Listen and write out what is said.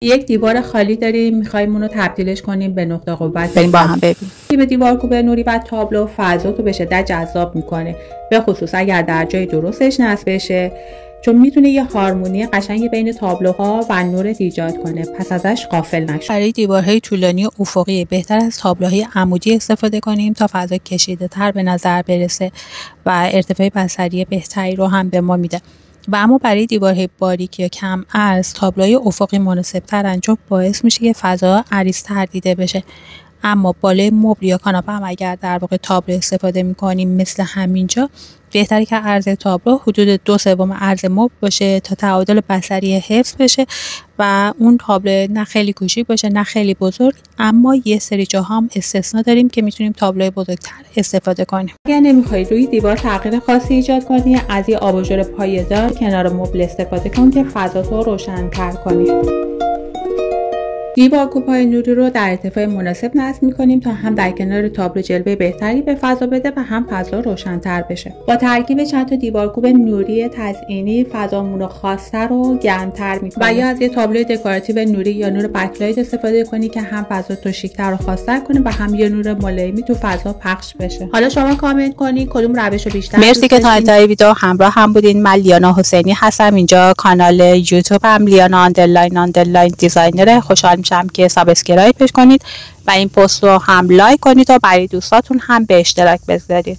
یک دیوار خالی داریم، می‌خوایم اون رو تبدیلش کنیم به نقطه قوت. بریم با هم ببینیم. به دیوار کوبه نوری و تابلو فضا رو به شدت جذاب میکنه، به خصوص اگر در جای درستش نصب بشه، چون میتونه یه هارمونی قشنگ بین تابلوها و نور ایجاد کنه، پس ازش غافل نشید. برای دیوارهای طولانی و افقی بهتر از تابلوهای عمودی استفاده کنیم تا فضا کشیده تر به نظر برسه و ارتفاع بصری بهتری رو هم به ما میده. و اما برای دیوارهای باریک یا کم عرض تابلوهای افقی مناسب ترن، چون باعث میشه که فضا عریض‌تر دیده بشه. اما بالای مبل یا کاناپه هم اگر در واقع تابلو استفاده میکنیم مثل همینجا، بهتره که عرض تابلو حدود 2/3 عرض مبل باشه تا تعادل بصری حفظ بشه و اون تابلو نه خیلی کوچیک باشه نه خیلی بزرگ. اما یه سری جاها هم استثنا داریم که میتونیم تابلوی بزرگتر استفاده کنیم. اگر نمیخوای روی دیوار تغییر خاصی ایجاد کنی، از یه آباژور پایه‌دار کنار مبل استفاده کن که فضا رو روشن‌تر کنی. دیوار کوب‌های نوری رو در ارتفاع مناسب نصب می‌کنیم تا هم در کنار تابلو جلوه بهتری به فضا بده و هم فضا روشن‌تر بشه. با ترکیب چند تا دیوار کوب نوری تزئینی فضامون رو خاص‌تر و گرم‌تر می‌کنه. و یا از یه تابلو دکوراتیو نوری یا نور بک‌لایت استفاده کنی که هم فضا تو شیک‌تر و خاص‌تر کنه و هم یه نور ملایمی تو فضا پخش بشه. حالا شما کامنت کنین کدوم روش رو بیشتر دوست مرسی که تا انتهای ویدیو همراه هم بودین. من لیانا حسینی هستم. اینجا کانال یوتیوب هم لیانا _ دیزاینر. خوشحال میشم که سابسکرایبش کنید و این پست رو هم لایک کنید تا برای دوستاتون هم به اشتراک بذارید.